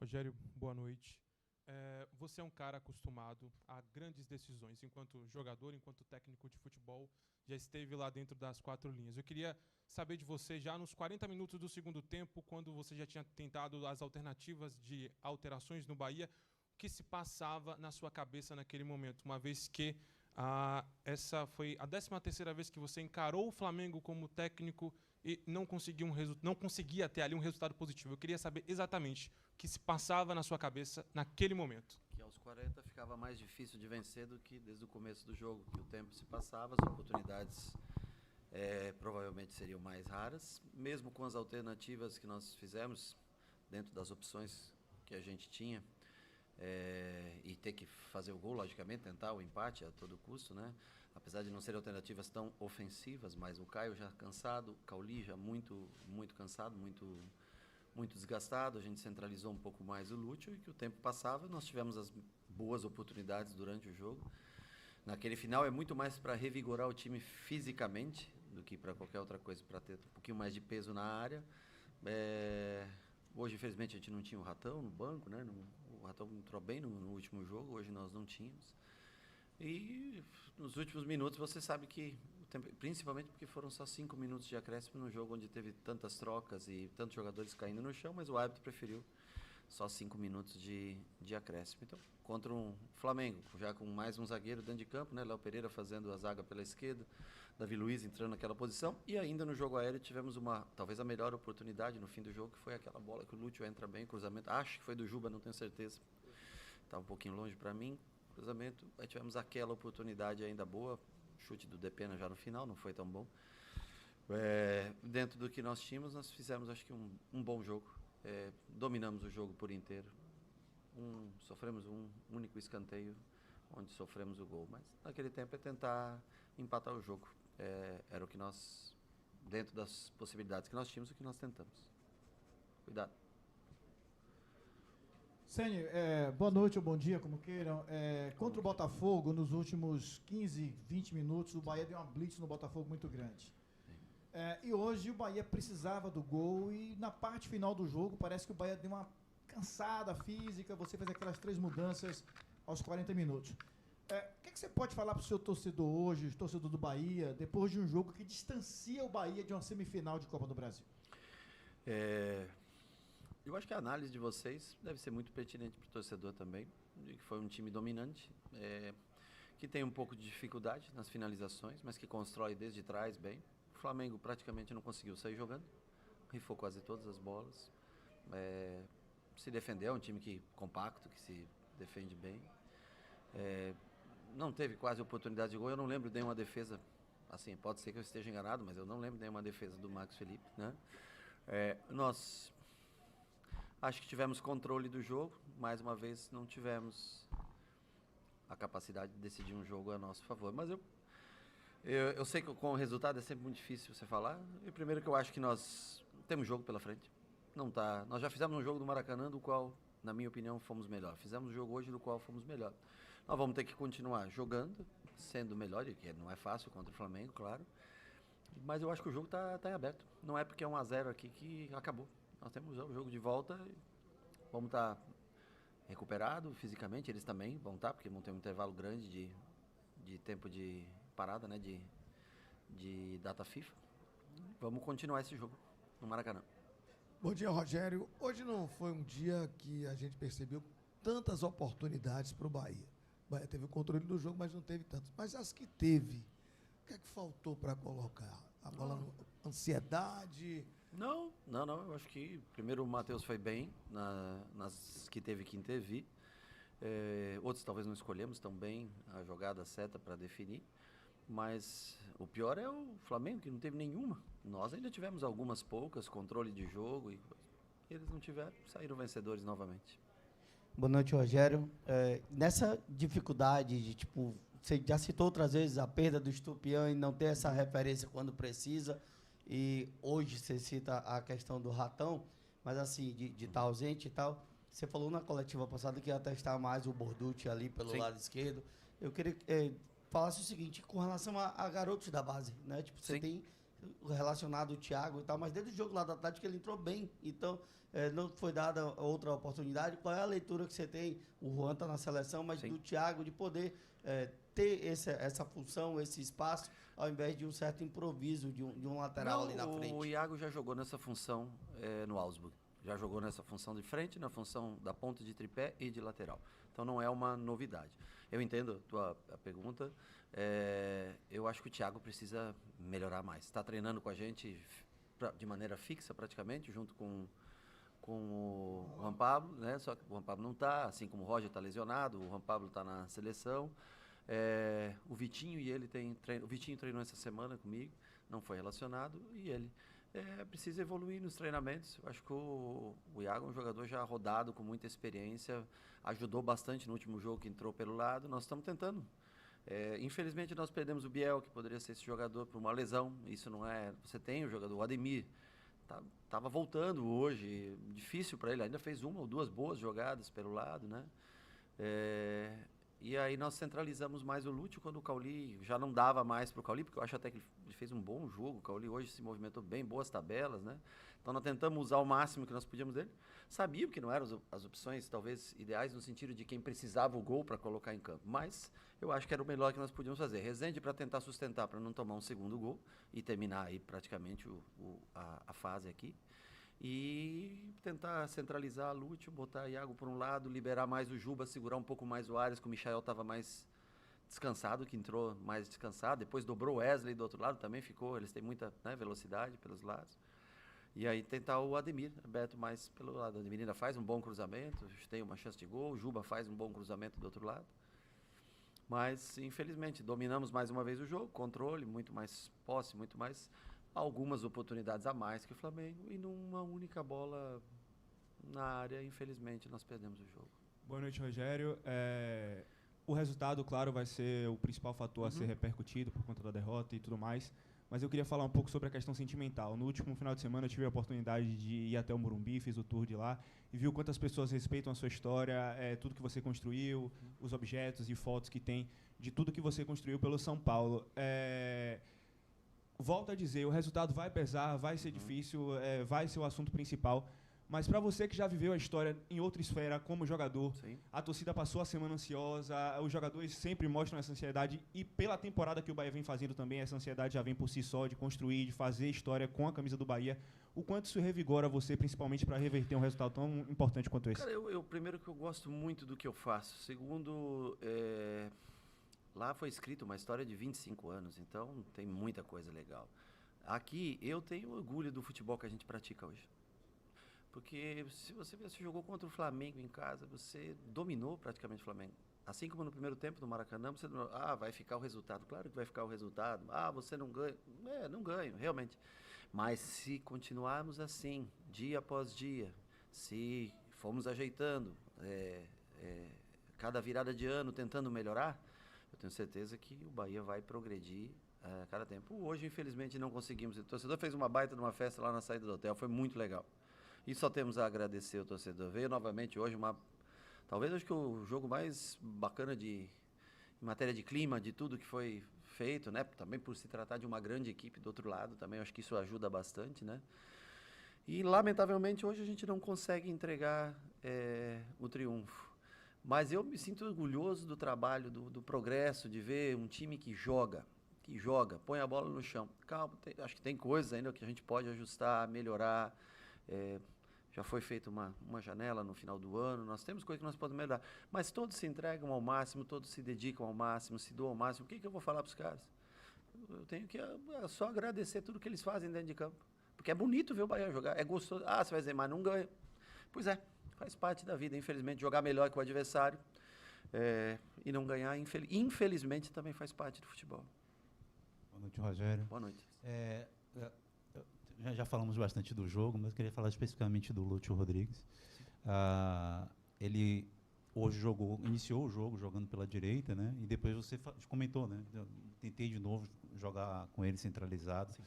Rogério, boa noite. Você é um cara acostumado a grandes decisões, enquanto jogador, enquanto técnico de futebol, já esteve lá dentro das quatro linhas. Eu queria saber de você, já nos 40 minutos do segundo tempo, quando você já tinha tentado as alternativas de alterações no Bahia, o que se passava na sua cabeça naquele momento, uma vez que essa foi a 13ª vez que você encarou o Flamengo como técnico e não conseguia ter ali um resultado positivo. Eu queria saber exatamente o que se passava na sua cabeça naquele momento. Que aos 40 ficava mais difícil de vencer do que desde o começo do jogo, que o tempo se passava, as oportunidades provavelmente seriam mais raras, mesmo com as alternativas que nós fizemos, dentro das opções que a gente tinha, e ter que fazer o gol, logicamente, tentar o empate a todo custo, né? Apesar de não serem alternativas tão ofensivas, mas o Caio já cansado, o Cauli já muito cansado, muito desgastado, a gente centralizou um pouco mais o Lúcio e que o tempo passava, nós tivemos as boas oportunidades durante o jogo. Naquele final é muito mais para revigorar o time fisicamente do que para qualquer outra coisa, para ter um pouquinho mais de peso na área. Hoje, infelizmente, a gente não tinha o Ratão no banco, né? O Ratão entrou bem no último jogo, hoje nós não tínhamos. E nos últimos minutos você sabe que, principalmente porque foram só 5 minutos de acréscimo no jogo onde teve tantas trocas e tantos jogadores caindo no chão, mas o árbitro preferiu só 5 minutos de acréscimo. Então, contra um Flamengo, já com mais um zagueiro dentro de campo, né? Léo Pereira fazendo a zaga pela esquerda, Davi Luiz entrando naquela posição, e ainda no jogo aéreo tivemos talvez a melhor oportunidade no fim do jogo, que foi aquela bola que o Lúcio entra bem, cruzamento, acho que foi do Juba, não tenho certeza, está um pouquinho longe para mim, cruzamento, aí tivemos aquela oportunidade ainda boa, chute do Depena já no final, não foi tão bom. Dentro do que nós tínhamos, nós fizemos acho que um bom jogo, dominamos o jogo por inteiro, sofremos um único escanteio onde sofremos o gol, mas naquele tempo é tentar empatar o jogo, era o que nós, dentro das possibilidades que nós tínhamos, o que nós tentamos. Cuidado. Sene, boa noite ou bom dia, como queiram. Contra o Botafogo, nos últimos 15, 20 minutos, o Bahia deu uma blitz no Botafogo muito grande. E hoje o Bahia precisava do gol e na parte final do jogo parece que o Bahia deu uma cansada física, você fez aquelas 3 mudanças aos 40 minutos. O que você pode falar para o seu torcedor hoje, torcedor do Bahia, depois de um jogo que distancia o Bahia de uma semifinal de Copa do Brasil? Eu acho que a análise de vocês deve ser muito pertinente para o torcedor também, de que foi um time dominante, que tem um pouco de dificuldade nas finalizações, mas que constrói desde trás bem. O Flamengo praticamente não conseguiu sair jogando, rifou quase todas as bolas, se defendeu, é um time compacto, que se defende bem. Não teve quase oportunidade de gol, eu não lembro de nenhuma defesa, assim, pode ser que eu esteja enganado, mas eu não lembro de nenhuma defesa do Marcos Felipe, né? Nós acho que tivemos controle do jogo, mais uma vez não tivemos a capacidade de decidir um jogo a nosso favor, mas eu sei que com o resultado é sempre muito difícil você falar. E primeiro que eu acho que nós temos jogo pela frente. Nós já fizemos um jogo do Maracanã do qual, na minha opinião, fomos melhor. Fizemos um jogo hoje do qual fomos melhor. Nós vamos ter que continuar jogando, sendo melhor, e que não é fácil contra o Flamengo, claro. Mas eu acho que o jogo está em aberto. Não é porque é 1-0 aqui que acabou. Nós temos o jogo de volta e vamos estar recuperados fisicamente, eles também vão estar, porque vão ter um intervalo grande de tempo de parada, né, de data FIFA. Vamos continuar esse jogo no Maracanã. Bom dia, Rogério. Hoje não foi um dia que a gente percebeu tantas oportunidades para o Bahia. O Bahia teve o controle do jogo, mas não teve tantas. Mas as que teve, o que é que faltou para colocar? A bola, ansiedade? Não. Eu acho que primeiro o Matheus foi bem nas que teve que intervir. Outros talvez não escolhemos tão bem a jogada certa para definir. Mas o pior é o Flamengo, que não teve nenhuma. Nós ainda tivemos algumas poucas, controle de jogo, e eles não tiveram, saíram vencedores novamente. Boa noite, Rogério. Nessa dificuldade de, tipo, você já citou outras vezes a perda do Estupião e não ter essa referência quando precisa, e hoje você cita a questão do Ratão, mas assim, de estar ausente e tal. Você falou na coletiva passada que ia testar mais o Borducci ali pelo lado esquerdo. Eu queria falasse o seguinte, com relação a garotos da base, né? Tipo, você tem relacionado ao Thiago e tal, mas desde o jogo lá do Atlético ele entrou bem, então não foi dada outra oportunidade. Qual é a leitura que você tem? O Juan está na seleção, mas do Thiago, de poder ter essa função, esse espaço, ao invés de um certo improviso de um lateral ali na frente? O Iago já jogou nessa função no Augsburg. Já jogou nessa função de frente, na função da ponta de tripé e de lateral. Então não é uma novidade. Eu entendo a tua pergunta. Eu acho que o Thiago precisa melhorar mais. Está treinando com a gente de maneira fixa, praticamente, junto com o Juan Pablo, né? Só que o Juan Pablo não está, assim como o Roger está lesionado, o Juan Pablo está na seleção. O Vitinho e ele o Vitinho treinou essa semana comigo, não foi relacionado, e ele precisa evoluir nos treinamentos. Eu acho que o Iago é um jogador já rodado, com muita experiência, ajudou bastante no último jogo que entrou pelo lado. Nós estamos tentando. Infelizmente nós perdemos o Biel, que poderia ser esse jogador, por uma lesão. Isso não é... Você tem o jogador, o Ademir, estava voltando hoje, difícil para ele, ainda fez uma ou duas boas jogadas pelo lado, né? E aí nós centralizamos mais o Lúcio quando o Cauli já não dava mais para o Cauli, porque eu acho até que ele fez um bom jogo. O Cauli hoje se movimentou bem, boas tabelas, né? Então nós tentamos usar o máximo que nós podíamos dele. Sabíamos que não eram as opções talvez ideais no sentido de quem precisava o gol para colocar em campo, mas eu acho que era o melhor que nós podíamos fazer. Rezende para tentar sustentar, para não tomar um segundo gol e terminar aí praticamente a fase aqui. E tentar centralizar a Lúcio, botar Iago por um lado, liberar mais o Juba, segurar um pouco mais o Arias, que o Michael estava mais descansado, que entrou mais descansado. Depois dobrou o Wesley do outro lado, também ficou. Eles têm muita velocidade pelos lados. E aí tentar o Ademir, aberto mais pelo lado. O Ademir ainda faz um bom cruzamento, tem uma chance de gol. O Juba faz um bom cruzamento do outro lado. Mas, infelizmente, dominamos mais uma vez o jogo, controle, muito mais posse, muito mais... algumas oportunidades a mais que o Flamengo, e numa única bola na área, infelizmente, nós perdemos o jogo. Boa noite, Rogério. O resultado, claro, vai ser o principal fator a ser repercutido por conta da derrota e tudo mais, mas eu queria falar um pouco sobre a questão sentimental. No último final de semana eu tive a oportunidade de ir até o Morumbi, fiz o tour de lá e vi o quanto as pessoas respeitam a sua história, tudo que você construiu, os objetos e fotos que tem de tudo que você construiu pelo São Paulo. Volto a dizer, o resultado vai pesar, vai ser difícil, vai ser o assunto principal, mas para você que já viveu a história em outra esfera como jogador, Sim. A torcida passou a semana ansiosa, os jogadores sempre mostram essa ansiedade, e pela temporada que o Bahia vem fazendo também, essa ansiedade já vem por si só, de construir, de fazer história com a camisa do Bahia. O quanto isso revigora você, principalmente para reverter um resultado tão importante quanto esse? Cara, primeiro que eu gosto muito do que eu faço. Segundo, lá foi escrito uma história de 25 anos, então tem muita coisa legal. Aqui eu tenho orgulho do futebol que a gente pratica hoje. Porque se você jogou contra o Flamengo em casa, você dominou praticamente o Flamengo. Assim como no primeiro tempo no Maracanã, você vai ficar o resultado. Claro que vai ficar o resultado. Você não ganha. Não ganho, realmente. Mas se continuarmos assim, dia após dia, se formos ajeitando, cada virada de ano tentando melhorar, eu tenho certeza que o Bahia vai progredir a cada tempo. Hoje, infelizmente, não conseguimos. O torcedor fez uma baita de uma festa lá na saída do hotel, foi muito legal. E só temos a agradecer ao torcedor. Veio novamente hoje talvez acho que o jogo mais bacana em matéria de clima, de tudo que foi feito, né? Também por se tratar de uma grande equipe do outro lado, também acho que isso ajuda bastante, né? E lamentavelmente hoje a gente não consegue entregar o triunfo. Mas eu me sinto orgulhoso do trabalho, do progresso, de ver um time que joga, põe a bola no chão. Calma, acho que tem coisas ainda que a gente pode ajustar, melhorar. Já foi feita uma janela no final do ano, nós temos coisas que nós podemos melhorar, mas todos se entregam ao máximo, todos se dedicam ao máximo, se doam ao máximo. O que eu vou falar para os caras? Eu tenho que só agradecer tudo que eles fazem dentro de campo, porque é bonito ver o Bahia jogar, é gostoso. Você vai dizer, mas não ganha. Pois faz parte da vida, infelizmente, jogar melhor que o adversário e não ganhar, infelizmente, também faz parte do futebol. Boa noite, Rogério. Boa noite. Já falamos bastante do jogo, mas eu queria falar especificamente do Lúcio Rodrigues. Ele hoje iniciou o jogo jogando pela direita, né? E depois você comentou, né? Eu tentei de novo jogar com ele centralizado. Sim.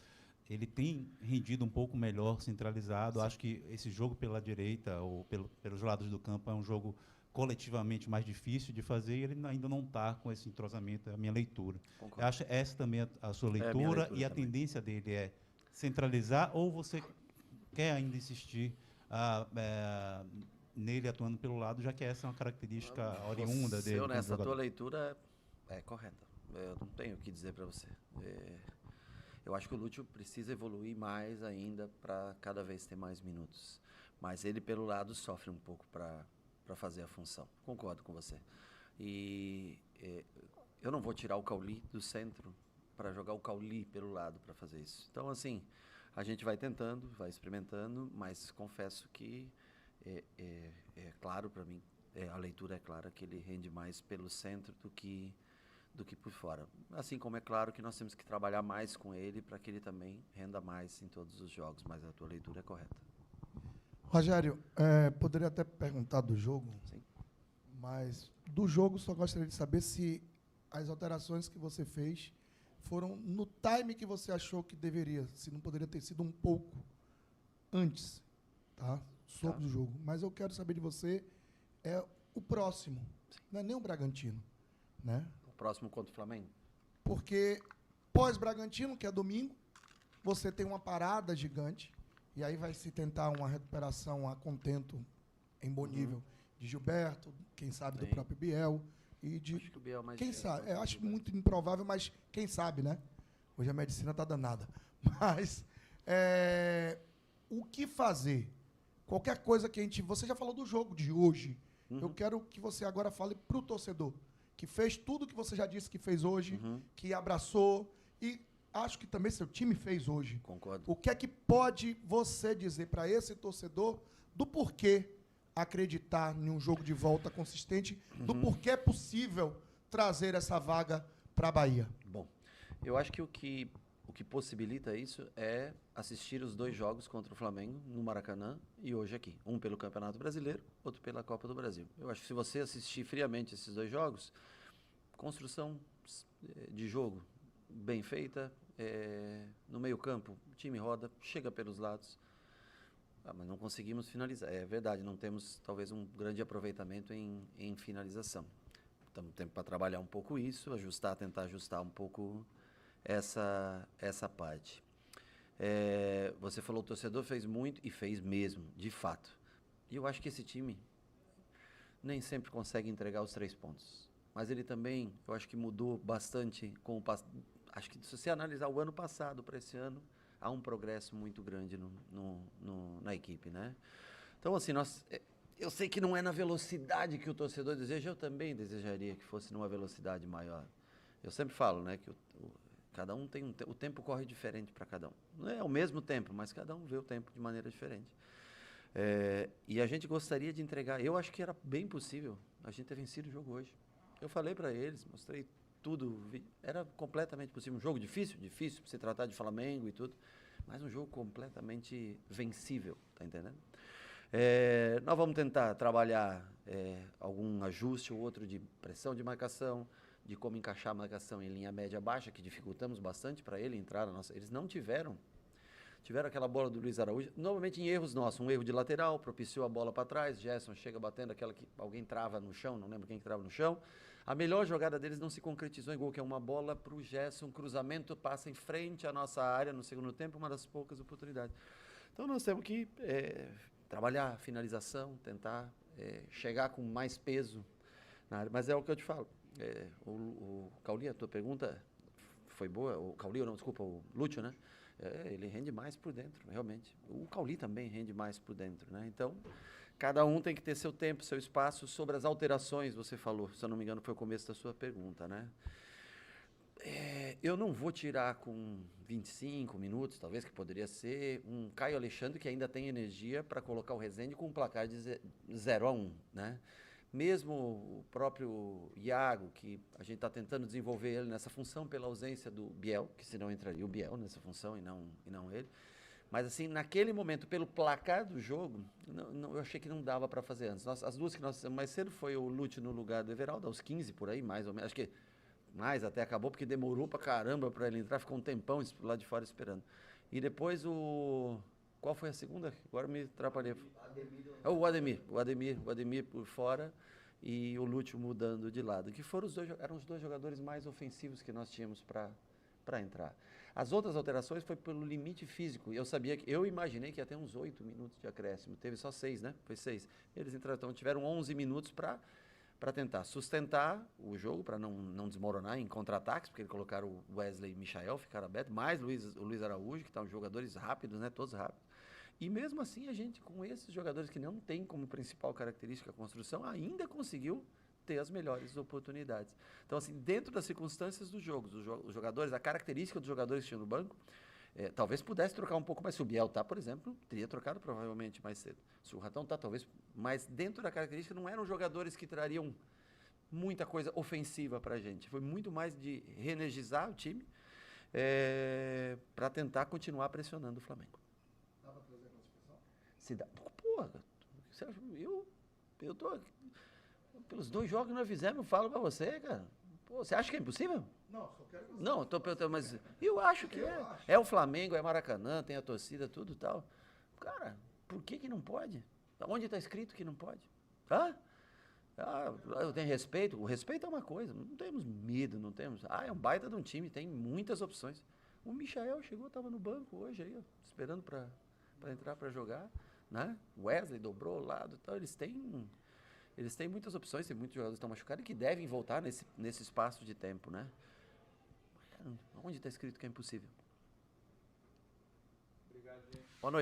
Ele tem rendido um pouco melhor centralizado. Sim. Acho que esse jogo pela direita ou pelos lados do campo é um jogo coletivamente mais difícil de fazer, e ele ainda não está com esse entrosamento, é a minha leitura. Concordo. Eu acho essa também a sua É a minha leitura, leitura e a também. tendência dele é centralizar, ou você quer ainda insistir nele atuando pelo lado, já que essa é uma característica oriunda Ser dele. como honesto, a tua jogador. leitura é correta. Eu não tenho o que dizer para você. Eu acho que o Lúcio precisa evoluir mais ainda para cada vez ter mais minutos. Mas ele, pelo lado, sofre um pouco para fazer a função. Concordo com você. E eu não vou tirar o Cauli do centro para jogar o Cauli pelo lado para fazer isso. Então, assim, a gente vai tentando, vai experimentando, mas confesso que é claro para mim, a leitura é clara que ele rende mais pelo centro do que por fora. Assim como é claro que nós temos que trabalhar mais com ele para que ele também renda mais em todos os jogos, mas a tua leitura é correta. Rogério, poderia até perguntar do jogo, Sim. mas do jogo só gostaria de saber se as alterações que você fez foram no time que você achou que deveria, se não poderia ter sido um pouco antes, tá? Sobre o jogo. Mas eu quero saber de você o próximo, não é nem o Bragantino, né? O próximo contra o Flamengo? Porque pós-Bragantino, que é domingo, você tem uma parada gigante, e aí vai se tentar uma recuperação a contento em bom nível de Gilberto, quem sabe do Sim. próprio Biel, e de... Acho que o Biel é mais Quem difícil, sabe? né, Acho Gilberto? muito improvável, mas quem sabe, né? Hoje a medicina está danada. Mas o que fazer? Qualquer coisa que a gente... Você já falou do jogo de hoje. Eu quero que você agora fale para o torcedor, que fez tudo que você já disse que fez hoje, que abraçou, e acho que também seu time fez hoje. Concordo. O que é que pode você dizer para esse torcedor do porquê acreditar em um jogo de volta consistente, do porquê é possível trazer essa vaga para a Bahia? Bom, eu acho que o que possibilita isso é assistir os 2 jogos contra o Flamengo no Maracanã e hoje aqui. Um pelo Campeonato Brasileiro, outro pela Copa do Brasil. Eu acho que se você assistir friamente esses 2 jogos, construção de jogo bem feita, no meio-campo, o time roda, chega pelos lados. Mas não conseguimos finalizar. É verdade, não temos talvez um grande aproveitamento em finalização. Estamos tendo para trabalhar um pouco isso, tentar ajustar um pouco essa parte. Você falou, o torcedor fez muito e fez mesmo, de fato. E eu acho que esse time nem sempre consegue entregar os 3 pontos. Mas ele também, eu acho que mudou bastante com o passado. Acho que se você analisar o ano passado para esse ano, há um progresso muito grande na equipe, né? Então, assim, eu sei que não é na velocidade que o torcedor deseja, eu também desejaria que fosse numa velocidade maior. Eu sempre falo, né, que cada um tem o tempo corre diferente para cada um. Não é o mesmo tempo, mas cada um vê o tempo de maneira diferente. E a gente gostaria de entregar, eu acho que era bem possível a gente ter vencido o jogo hoje. Eu falei para eles, mostrei tudo, era completamente possível. Um jogo difícil, para se tratar de Flamengo e tudo, mas um jogo completamente vencível, tá entendendo? Nós vamos tentar trabalhar algum ajuste ou outro de pressão de marcação, de como encaixar a marcação em linha média baixa, que dificultamos bastante para ele entrar na nossa... Eles não tiveram aquela bola do Luiz Araújo, normalmente em erros nossos, um erro de lateral, propiciou a bola para trás, Gerson chega batendo aquela que alguém trava no chão, não lembro quem que trava no chão. A melhor jogada deles não se concretizou em gol, que é uma bola para o Gerson, um cruzamento, passa em frente à nossa área no segundo tempo, uma das poucas oportunidades. Então nós temos que trabalhar a finalização, tentar chegar com mais peso na área, mas é o que eu te falo. O Cauli, a tua pergunta foi boa, o Cauli, não, desculpa, o Lúcio, né? Ele rende mais por dentro, realmente. O Cauli também rende mais por dentro, né? Então, cada um tem que ter seu tempo, seu espaço. Sobre as alterações, você falou, se eu não me engano, foi o começo da sua pergunta, né? Eu não vou tirar com 25 minutos, talvez, que poderia ser, um Caio Alexandre que ainda tem energia para colocar o Rezende com um placar de 0-1, né? Mesmo o próprio Iago, que a gente está tentando desenvolver ele nessa função pela ausência do Biel, que senão entraria o Biel nessa função e não ele. Mas, assim, naquele momento, pelo placar do jogo, eu achei que não dava para fazer antes. As duas que nós fizemos mais cedo foi o Lúcio no lugar do Everaldo, aos 15 por aí, mais ou menos. Acho que mais até acabou, porque demorou para caramba para ele entrar, ficou um tempão lá de fora esperando. E depois qual foi a segunda? Agora me atrapalhei. O Ademir por fora. e o Lúcio mudando de lado, que eram os dois jogadores mais ofensivos que nós tínhamos para entrar. As outras alterações foi pelo limite físico. Eu imaginei que ia ter uns 8 minutos de acréscimo. Teve só 6, né? Foi 6. Eles entraram, então tiveram 11 minutos para tentar sustentar o jogo, para não desmoronar em contra-ataques, porque eles colocaram o Wesley e Michael, ficaram abertos, mais o Luiz Araújo, que estão jogadores rápidos, né? Todos rápidos. E mesmo assim, a gente, com esses jogadores que não tem como principal característica a construção, ainda conseguiu ter as melhores oportunidades. Então, assim, dentro das circunstâncias dos jogos, os jogadores, a característica dos jogadores que tinham no banco, talvez pudesse trocar um pouco mais. Se o Biel tá, por exemplo, teria trocado provavelmente mais cedo. Se o Ratão tá, talvez. Mas dentro da característica não eram jogadores que trariam muita coisa ofensiva para a gente. Foi muito mais de reenergizar o time para tentar continuar pressionando o Flamengo. Dá para trazer a classificação? Se dá. Porra, eu tô. Pelos 2 jogos que nós fizemos, eu falo para você, cara. Pô, você acha que é impossível? Não, só quero que você... Não, eu tô perguntando, mas eu acho que é. É o Flamengo, é Maracanã, tem a torcida, tudo e tal. Cara, por que não pode? Onde está escrito que não pode? Eu tenho respeito. O respeito é uma coisa, não temos medo, não temos... é um baita de um time, tem muitas opções. O Michael chegou, estava no banco hoje aí, ó, esperando para entrar para jogar, né? O Wesley dobrou o lado e tal, eles têm muitas opções, tem muitos jogadores que estão machucados e que devem voltar nesse espaço de tempo, né? Onde está escrito que é impossível? Obrigado, gente. Boa noite.